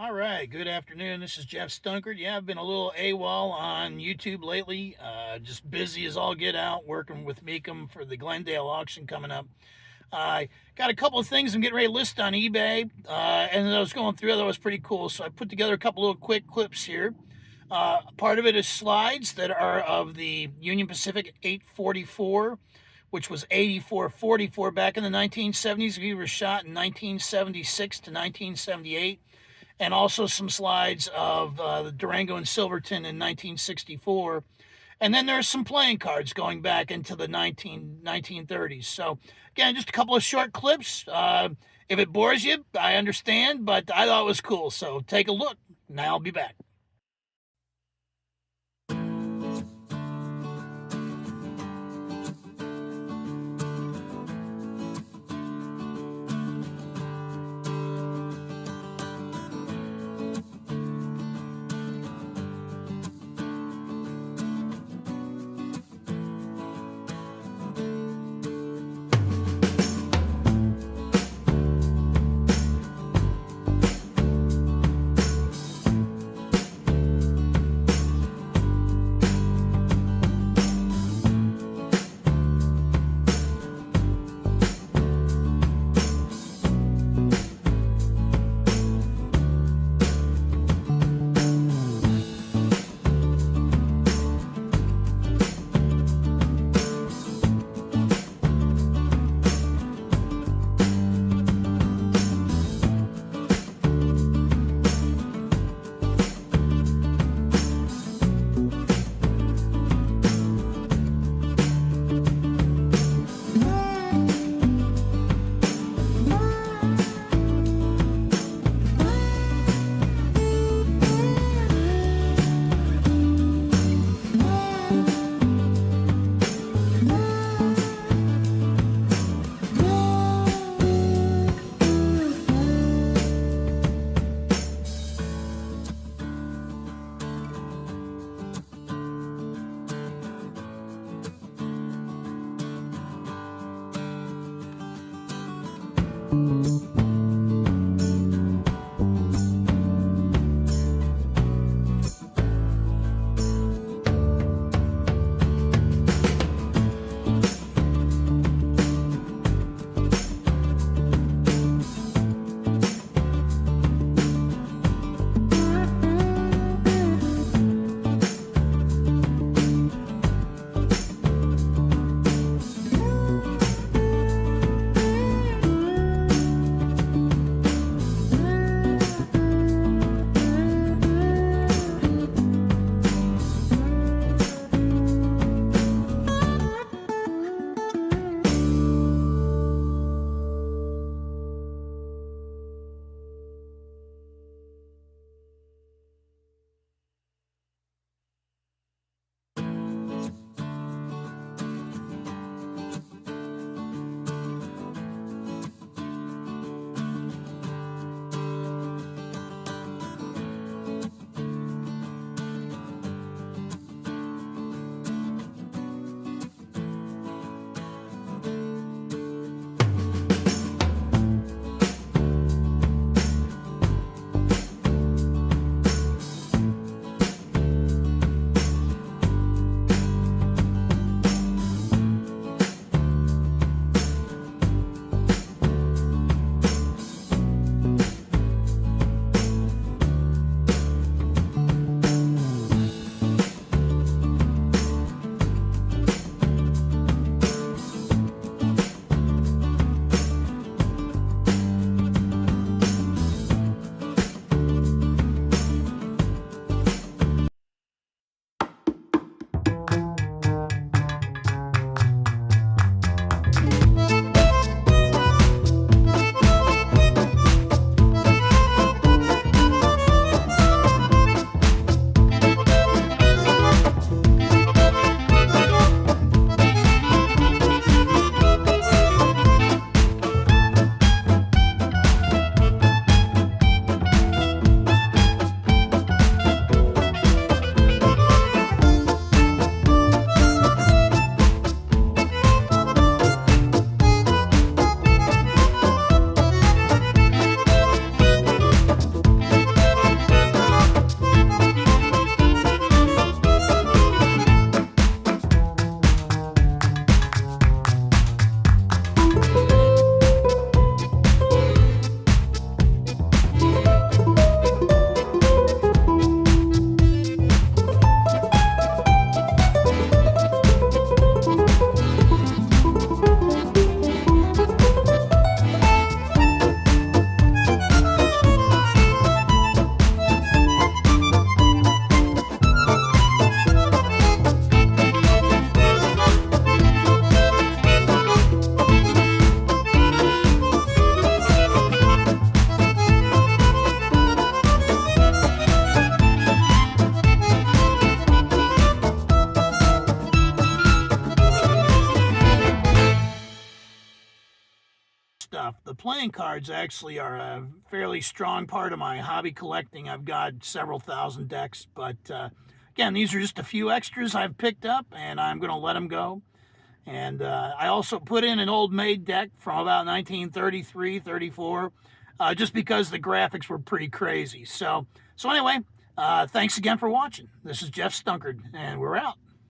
All right, good afternoon. This is Jeff Stunkard. Yeah, I've been a little AWOL on YouTube lately. Just busy as all get out, working with Meekum for the Glendale auction coming up. I got a couple of things I'm getting ready to list on eBay, and I was going through. That was pretty cool. So I put together a couple little quick clips here. Part of it is slides that are of the Union Pacific 844, which was 8444 back in the 1970s. We were shot in 1976 to 1978, and also some slides of the Durango and Silverton in 1964. And then there's some playing cards going back into the 1930s. So, again, just a couple of short clips. If it bores you, I understand, but I thought it was cool. So take a look. Now I'll be back. playing cards actually are a fairly strong part of my hobby collecting. I've got several thousand decks, but again, these are just a few extras I've picked up, and I'm going to let them go. And I also put in an old maid deck from about 1933, 34, just because the graphics were pretty crazy. So anyway, thanks again for watching. This is Jeff Stunkard, and we're out.